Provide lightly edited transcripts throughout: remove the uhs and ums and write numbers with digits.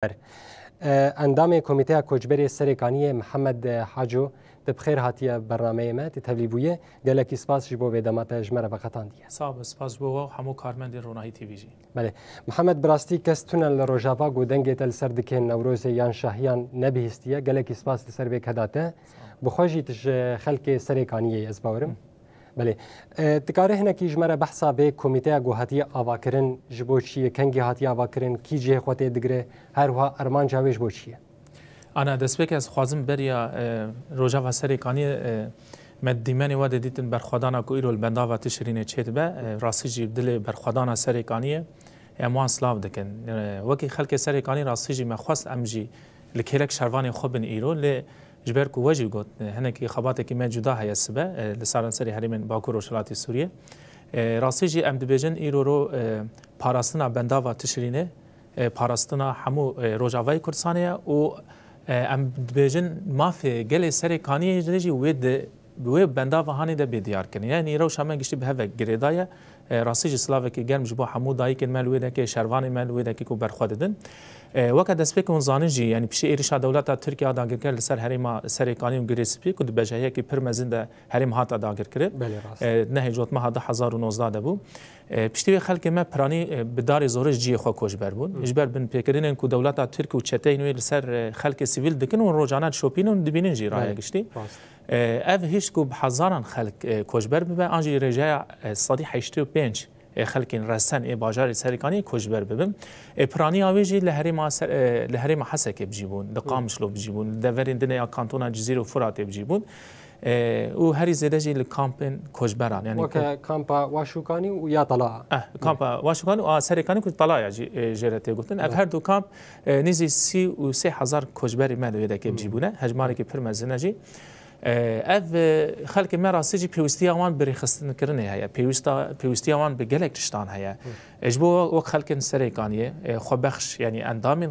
اندام کمیته کوچبری سرکانی محمد حاجو بخیر هاتیه برنامه ما تتبلیبویه گلکی سپاس جبو ودامات جمره وقتان دیه. صاحب سپاس بو همو کارمند رونایی تیوی جی. بله محمد براستی کستون لروجاوا گودنگی تل سردکه نوروز یان شاهیان نبیستیه گلکی سپاس لسر به کداته بخواجی تج خلک سرکانیه از باورم. بله تکاره هنر کی جمره بحثا به کمیته گوهاتی آواکرین جبوچیه کنگی هاتی آواکرین کی جه خواته دگره هر ها ارمان جاویش بوچیه. أنا دسبك از خوازم بريا روجا و سريكاني مديماني واد ديتن برخدانا كويرو البندا و تشرين تشيت با راسيجي بدل برخدانا سريكاني امان سلاف دكن وكي خلق سريكاني راسيجي مخواست امجي لكيلك شرواني خوبن ايرو ل جبركو وجي قوت هناك خباتك ما جدا هي السبا لسارن سري هرمن باكو روشلاتي سوريا راسيجي ام دبيجن ايرو رو باراستنا بندا و تشرينه باراستنا همو روجاوای كردستانيا و ام بیژن مافی گلی سرکانی جدی وید بندا و هانی ده بیدیار کنی یعنی روش همه گشتی به هوا گریدای راستی جسلاوی که گرم جبو حمود دایی که ملویده که شروانی ملویده که کو برخوادن وقت دست بکن زانجی یعنی پیش ایرش دولت ترکیه داگر کرد سر هریم سرکانی و گریسپی کد بجایی که پرمزنده هریم هات داگر کرد نه جوت ما هذا 1019 ده بو پشتی خلک ما پرانی بدار زورش جی خو کوچبر بود اجبر بن پیکرین کو دولت ترکیه و چته اینو سر خلک سیویل دکن و روزانه شوپین و دبینن جی راه گشتی اف هیچ کو بهزاران خلک کوچبر به آنجی رجای صدی 85 خلکین رسن باجار سرکانی کوچبر ببم پرانی آویجی لهریم حسک بجیبون دقامش لو بجیبون دورین دنیا کانتونا جزیره و فرات بجیبون و هری زده جی لکامپن کوچبران یعنی کامپا واشوکانی و یا طلاع کامپا واشوکانی و سرکانی کو طلاع جرته گفتن اف هر دو کامپ نیزی 33,000 کوچبری مدویده که بجیبونه هجماری که پرمزنه جی اف خلق ما راستی پیوستی آوان بری خستن کردن هیا پیوستی آوان به گلک رشتان هیا اجبو وق خلق سرکانیه خو بخش یعنی اندام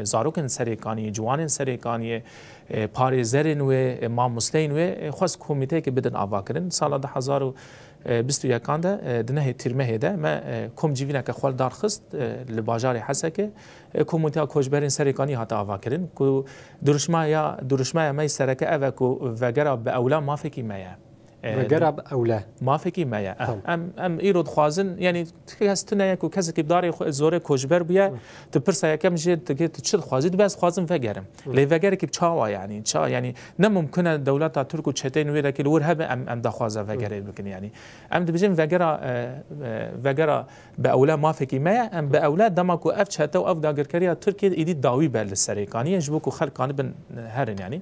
زاروکن سرکانی جوان سرکانیه پاریزرین و ماموستین و خاص کمیته که بدن آوا کردن سال 2021 ده دنه تیرمه ده ما کم جیوینا که خال دارخست لباجار حسکه کمیته کوچبرین سرکانی هات آوا کردن کو درشما ما سرکه اوه کو وگرا به اولا ما فکی مایا وگرا اولا ما فکی مایا ام ایرود خوازن یعنی هستونه یکو کسی که داری زور کوچبر بیا تپرس یکم جد که تشد خوازید بس خوازن وگرم لی وگر که چاوا یعنی چا یعنی نممکنه دولت ترکو چتین ویدا که لور هب ام دخوازه وگره بکن یعنی ام دبجن وگرا به اولا ما فکی مایا ام به اولا دماکو اف چته و اف داگرکریا ترکیه ایدی داوی بل سرکانی جبوکو خلقان بن هرن یعنی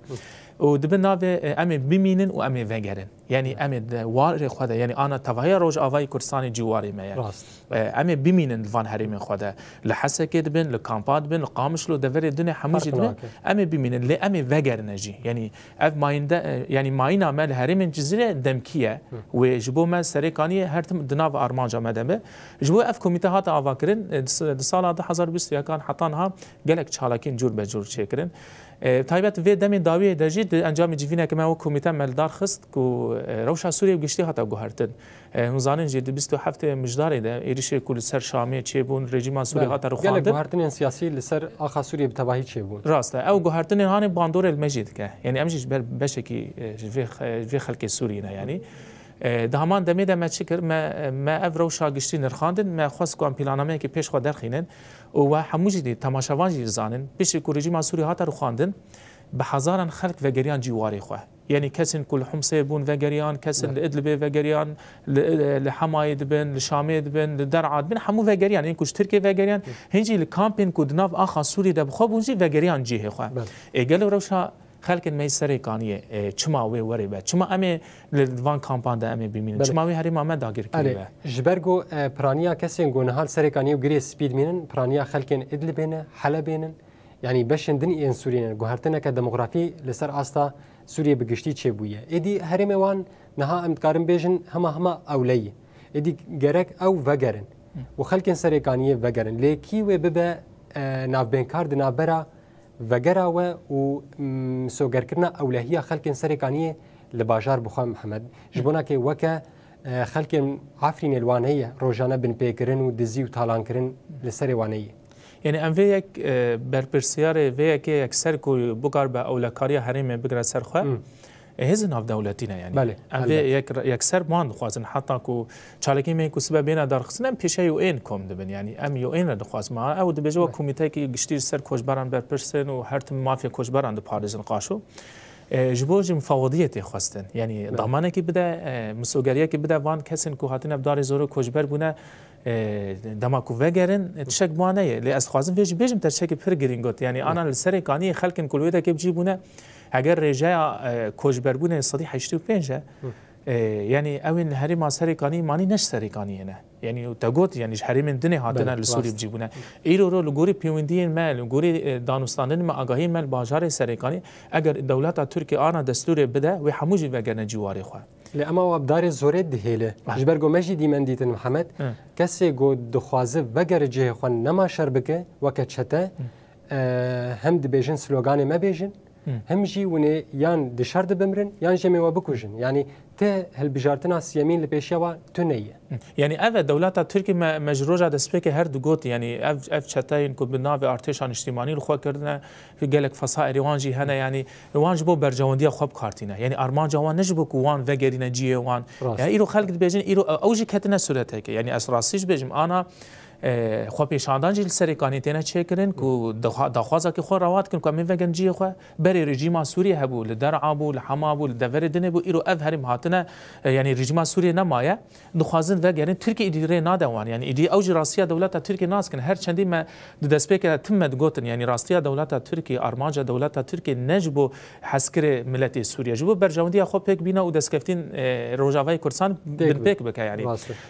و دبن ناوی امی بمینن و امی وگرن یعنی امی وار خدا یعنی آن توهی روز آوای کردستانی جواری میاد امی بمینن وان هریم خدا لحسک دبن لکامپاد بن لقامش لو دور دنیا هموج دبن امی بمینن ل امی وگرن جی یعنی اف ماینده یعنی ماینا مال هریم جزیره دمکیه و جبو ما سرکانی هر تم دناو ارمانجا مدمه جبو اف کمیته هات آواکرین سال 2021 کان حتانها گلک چالاکین جور به جور چیکرین تایبت وی دمی داوی دجید انجام جیوینا که ما کمیته ملدار خست کو روشا سوریه گشتی هات گوهرتن نزانین جد 27 مجدار ده ایریش کل سر شامی چه بون رژیم سوریه هات رو خواند گوهرتن سیاسی لسر آخا سوریه بتباهی چه بون راسته او گوهرتن هانی باندور المجید که یعنی امجیش بشکی وی خلق سوریه نه یعنی دهمان دمی ده ما چکر ما افروشا گشتی نرخاندن ما خواست کام پیلانامه که پیش خود درخینن و هموجی دی تماشاوانجی زانن پیش کو رژیم سوریه هات رو خواندن به هزاران خلق و گریان جواری خو يعني كسن كل حمصة بون فجريان كسن إدلب فجريان لحمايد بن لشاميد بن لدرعات بن حمو فجريان يعني كوش تركي فجريان هنجي الكامبين كودناف آخر سوري ده بخوب ونجي فجريان جيه خو قالوا روشها خلق ميسري كانيه چما وي وري با چما امي لوان كامبان ده امي بيمين چما وي هري ما داغير كيبا جبرگو پرانيا كسن گونهال سري كانيه وغري سبيد مينن پرانيا خلقن إدلبين حلبين يعني بشن دني ان سوريين گوهرتنه که دموغرافي لسر استا سوريا بگشتي چه بويه ادي هرم وان نها امتكارن بيجن هما اولي ادي گرك او وگرن وخلقن سري كانيه وگرن لكي و ببا ناف بنكار دنابرا وگرا و سوگرکرنا اولهیه خلقن سرکانیه لباجار بخواه محمد جبونا که وکه خلقن عفرین الوانهیه روزانه بن پیکرن و دزی و تالان کرن لسر وانهیه یعنی ام وی یک برپرسیار وی یک سر کو بکار به اولکاری حریم بگره سر خو هز ناف دولتی نه یعنی بله ام وی یک سر مان خوازن حتی کو چالکی می کو سبب بینا درخصن پیشه یو این کوم دبن یعنی ام یو این دخواز ما او دبجو کمیته کی گشتیر سر کوچبران برپرسن و هر تم مافیا کوچبران د پاریزن قاشو جبوج مفوضیت خواستن یعنی ضمانه کی بده مسوگریه کی بده وان کسن کو هاتن ابدار زورو کوچبر بونه دماغو وگرن تشک بانه لی از خوازم ویج بیجم تشک پر گرینگوت یعنی آن السرکانی خلکن کلویده که بجیبونه اگر رجاء کوچبر بونه صدی 85 يعني اوين هريم سريكاني ماني نش سريكاني هنا يعني تقول يعني هريم الدنيا هاتنا لسوري بجيبونا ايرو رو لغوري بيوندين مال لغوري دانستانن ما اگاهي مال باجار سريكاني اگر دولت تركيا انا دستور بده و حموجي وگن جواري خو لأما وابدار زورت دهيله جبرگو مجي ديمن ديتن محمد كسي گو دخوازه وگر جه خون نما شربكه وكچته هم دبيجن سلوغان ما بيجن هم جي وني يان دشارد بمرن يان جمي وبكوجن يعني ته هالبجارتنا سيمين لبيشيوا تنيه يعني اف دولت تركي مجروجه دسبك هر دغوت يعني اف چتاين كو بناوي ارتشان اجتماعي خو كردنا في گلك فصائل وانجي هنا يعني وانج بو برجونديه خوب كارتينا يعني ارمان جوان نجبو كو وان وگرينا جي وان يعني ايرو خلق بيجن ايرو اوجي كتنا صورت هيك يعني اسراسيش بيجم انا خو پیشاندان جیل سرکانی تنه چکرین کو دخوازه که خو روات کن کو می وگن جی خو بری رژیم سوریه هبو لدرع بو لحما بو لدور دنه بو ایرو اف هرم هاتنه يعني رژیم سوریه نمایه دخوازن وگرین ترکی اداره نادوان يعني ایدی اوج راسیا دولت ترکی ناس کن هر چندی ما دسپیک تمد گوتن يعني راسیا دولت ترکی ارماج دولت ترکی نجبو حسکر ملت سوریه جبو برجوندی خو پک بینا و دسکفتین روجاوی کردستان بک بک يعني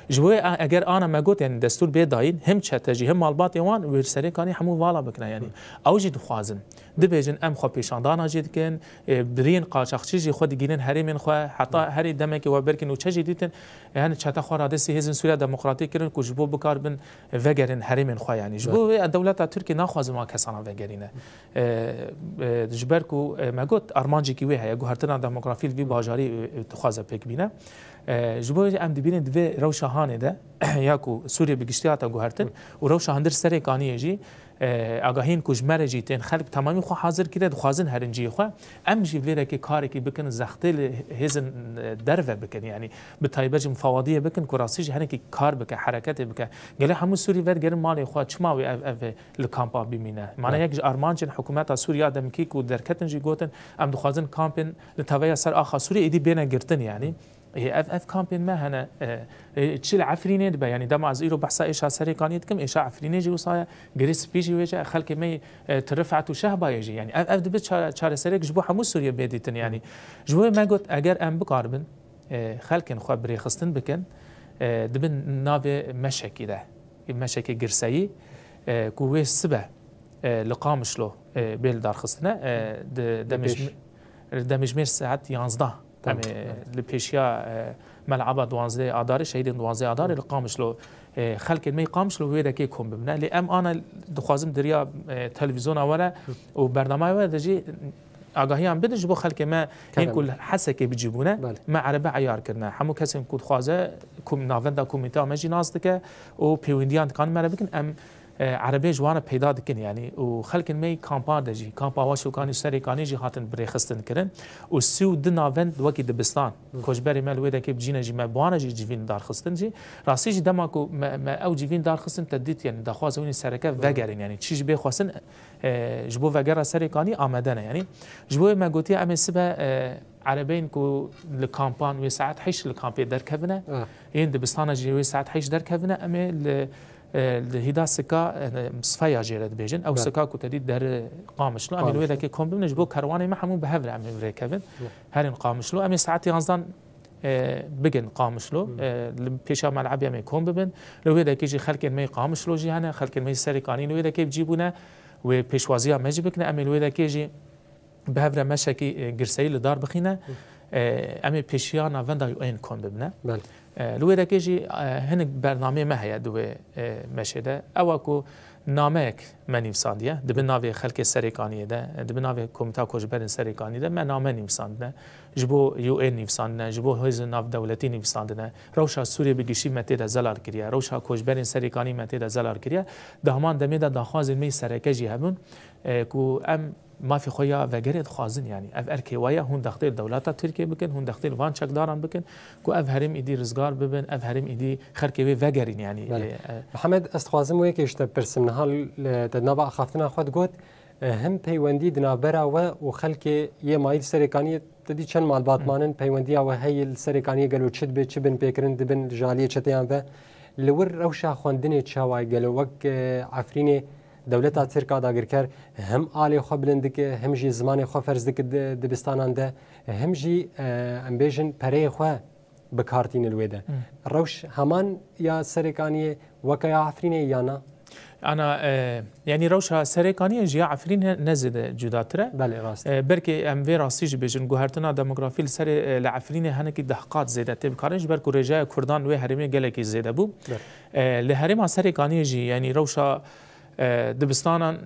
جبو اگر انا ما گوت يعني دستور بداین هم چتجی هم مالبات یوان و سرکانی همو والا بکنه یعنی اوجی دخوازن دبیجن ام خو پیشاندان جید کن برین قاچاقچی خود گیرن هریم خو حتی هری دمک و برکن و چجی دیتن یعنی چتا خو رادسی هزن سوریه دموکراتیک کرن کو جبو بکار بن وگرن هریم خو یعنی جبو دولت ترکی ناخواز ما کسانا وگرینه جبر کو مگوت ارمانجی کی وه گو هرتنا دموکرافی وی باجاری تخوازه پک بینه جبو ام دبین دو روشهانه ده یاکو سوریه بگشتیاتا گوهرتن و روشهاندر سرکانی جی آگاهین کجمر جیتن خلق تمامی خو حاضر کرده خوازن هرنجی خو ام جیولیره که کاری که بکن زختل هزن درو بکن یعنی به تایبج مفاوضیه بکن کراسیج هنه که کار بکن حرکت بکن گله همون سوری ورگر مال خو چما و اف لکامپا بمینه معنی یک ارمانجن حکومت سوریا دمکی کو درکتن جی گوتن ام دخوازن کامپن لتویا سر آخا سوری ایدی بینه گرتن یعنی اف كامبين ما هنا تشيل عفرينه دبا يعني دم از ايرو بحثا ايش سريقانيت كم ايش عفرينه جي وصايا جريس بيجي وجه خلك ما ترفعت وشهبا يجي يعني اف دبا شار سريق جبو حمو سوريا بيديتن يعني جبو ما قلت اگر ام بقاربن خلكن خو بري خستن بكن دبن نافي مشكي ده مشكي جرسي كوي سبه لقامشلو بيل دار خستنا دمجمير ساعات 11 تمام لبيشيا ملعبة دوانزي آدار شهيدين دوانزي آدار القامش له خلك ما يقامش له ويدا كيكم بمنا لأم أنا دخوازم دريا تلفزيون أولا وبرنامج أولا دجي آگاهی هم بدش بو خلک ما این کل حسه که بجیبونه ما عربه عیار کرده همو کسی کود خوازه کم ناوندا کمیته مجی ناز دکه و پیوندیان کان مرا بکن ام عربي جوانا پیدا دکن یعنی و خلک می کامپان دجی کامپا واشو کانی سری کانی جی هاتن برخستن کرن و سیو دناوند وکی دبستان کوچبری مال ودا که بجینا جی ما بوانا جی جوین دار خستن جی راستی جی دما کو ما او جوین دار خستن تدیت یعنی دخوازونی سرکه وگرین یعنی چیش به خواستن جبو وگر سری کانی آمدنه یعنی جبو ما گوتی ام سبا عربين كو لكامبان وي ساعات حيش لكامبي دركبنا ين دبستان جي وي ساعات حيش دركبنا ام الهدا سكا مصفيا جيرد بيجن او سكا كو تدي در قامش لو امي ودا كي كوم بمنج بو كرواني ما حمو بهفر ام ركبن هرين قامش لو امي ساعات ينزان بجن قامش له بيشا ملعب يمي كوم ببن لو ودا كيجي خلك ما قامش له جي هنا خلك ما سري قانين ودا كي بجيبونا وبيشوازيا ما جبكنا امي ودا كيجي بهفر مشكي جرسي لدار بخينا امي بيشيانا وندا يوين كوم ببنا لو ودا كيجي هنك برنامج ما هي دو مشهده او اكو نامک من نویساندیه دبن ناوی خلک سریکانیه ده دبن ناوی کمیته کوچبرین سریکانی ده من نامه نویساندنه جبو یو این نویساندنه جبو حزب ناو دولتی نویساندنه روشا سوریه بگیشی متیده زلال کریه روشا کوچبرین سریکانی متیده زلال کریه ده همان دمیده داخوازن می سرکجی همون کو ام ما في خويا وجرد خازن يعني اف اركيوايا هون دختير دولات تركيا بكن هون دختير وان شكداران بكن كو اف هرم ايدي رزقار ببن اف هرم ايدي خركيوي وجرين يعني محمد استخوازم ويك يشت برسم نهال تدنابا خافتنا خود قوت هم پیوندی دنابرا و خلک یه مایل سرکانی تدی چند معلومات مانن پیوندی و هی سرکانی گلو چت به چبن پیکرن دبن جالیه چتیان و لور روشا خواندن چاوای گلو وک عفرین دولت ترکا داگر کر هم آلی خو بلند که هم جی زمان خو فرض دک دبستانان ده هم جی امبیشن پره خو بکارتین الویده روش همان یا سرکانی وک یا عفرین یا نه أنا يعني روشها سريكانية جيا عفرين نزد جداترة بله راست بركي أم في راسيج بيجن جوهرتنا ديموغرافي السر لعفرين هنكي دهقات زيادة تبكارنج بركو رجاء كردان وي هرمي جلكي زيادة بو لهرم سريكانية جي يعني روشها دبستانا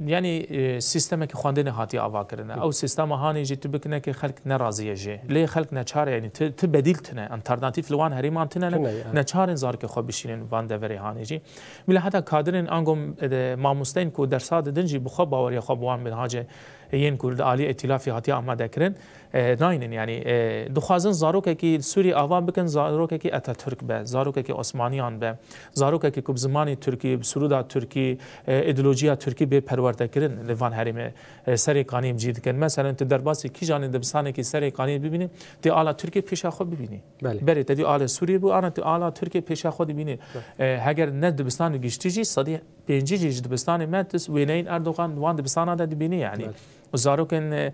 يعني سيستم كي خواندن هاتي آوا كرنا او سيستم هاني جي تبكنا كي خلق نرازيه جي ليه خلق نچار يعني تبديلتنا انترناتيف لوان هريمان تنا نچار زار كي خو بشين وان دوري هاني جي ملا حتى كادرين انغم ماموستين كو درسات دنجي بخو باوري خو بوان من حاجه ين كل عالي ائتلافي هاتي آماده كرن ناين يعني دخوازن زاروك كي سوري آوا بكن زاروك كي اتاتürk به زاروك كي عثمانيان به زاروك كي كوب زماني تركي بسرودا تركي ایدئولوژیا ترکی به پرورده کردن لوان هریم سری قانیم جید کن مثلا تو درباسی کی جان دبستانی کی سری قانیم ببینی تی آلا ترکی پیش خود ببینی بله تی آلا سوریه بو آن تی آلا ترکی پیش خود ببینی اگر نه دبستان گشتیجی صدی پنجی جی دبستان متس وینین اردوغان وان دبستان دا ببینی یعنی وزاروکن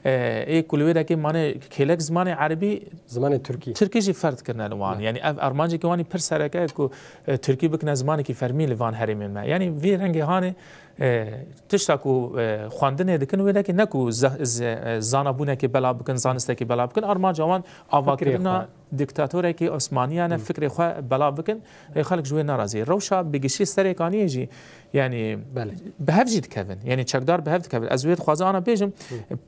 ای کلویده که مانه کلک زمان عربی زمان ترکی جی فرد کرنه لوان یعنی ارمانجی که وانی پر سرکه کو ترکی بکنه زمانی که فرمی لوان هرمین ما یعنی وی رنگ هانه تشتاكو خواندن دكن ودا كي نكو زانابونه كي بلا بكن زانسته كي بلا بكن ارما جوان افاكرنا ديكتاتوري كي عثمانيانه فكري خو بلا بكن خلق جوي ناراضي روشا بيجي سريكاني يجي يعني بهفجد كفن يعني تشكدار بهفجد كفن ازويد خوازانا بيجم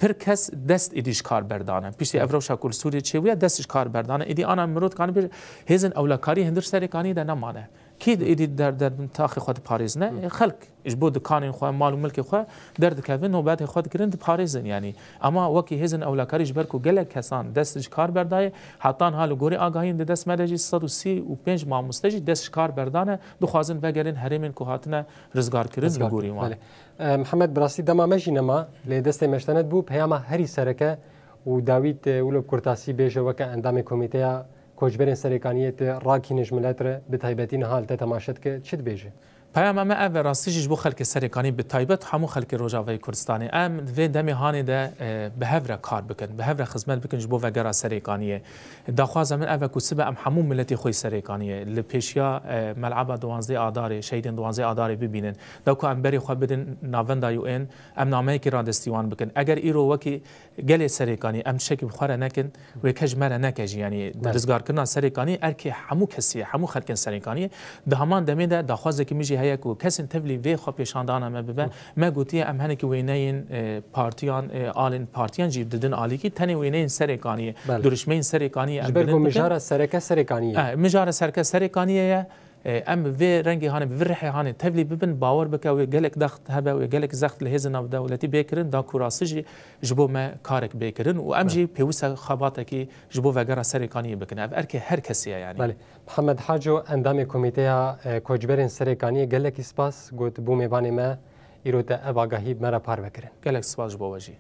بركس دست ايديش كار بردانه بيشتي افروشا كل سوري تشويه دستش كار بردانه ايدي انا مرود كان بيج هيزن اولكاري هندر سريكاني ده نمانه كيد ايدي در منطقه خود باريس نه خلق اجبو دكان خو مال ملك خو درد كفن وبعد خود كرند باريس يعني اما وكي هزن اولكاري جبركو گله كسان دستش کار بردای حتان حال گوري آگاهين دست مدجي 135 ماموستجي دستش کار بردانه دخوازن وگرن هرمن کو هاتنه رزگار کرن گوري وان محمد براسي دما مجينما لدست مشتند بو پیام هري سرکه و داوید ولو کورتاسی بیجه وک اندام کمیته کوچبرین سرکانیت راکی نجملتر به تایبتین حال تماشت که چت بیجه پیام ما اول راستیش بو خلک سرکانی به تایبت همو خلک روجاوی کردستانی ام و دمی هانی ده به هفره کار بکن به هفره خدمت بکن بو وگرا سرکانیه داخواز من اول کوسبه ام همو ملتی خوی سرکانیه لپیشیا ملعب 12 آذار شهیدین 12 آذار ببینن داکو ام بری خو بدن ناوندا یو ان ام نامه کی راندستیوان بکن اگر ایرو وکی گل سرکانی ام شک بخوره نکن و کجمره نکج یعنی رزگار کنا سرکانی ارکی همو کسی همو خلک سرکانی ده همان دمی ده داخواز کی میجی هيك وكسن تبلي في خو بيشاندانا ما ببا ما قوتي ام هنك وينين بارتيان آلين بارتيان جيب ددن آليكي تاني وينين سريكانية دورشمين سريكانية جبركو مجارة سركة سريكانية مجارة سركة سريكانية ام في رنگي هاني بفرحي هاني تبلي ببن باور بك ويقلك ضغط هبا ويقلك زغط لهزنا دولتي بيكرن دا كوراسجي جبو ما كارك بيكرن وامجي بيوسا خباتكي جبو وغرا سريكانية بكن اركي هر كسيه يعني بله محمد حاجو اندام كوميتيا كوجبرين سريكانية قالك سپاس قلت بو ميباني ما ايروتا اباغاهي مرا پار بكرن قالك سپاس جبو وجي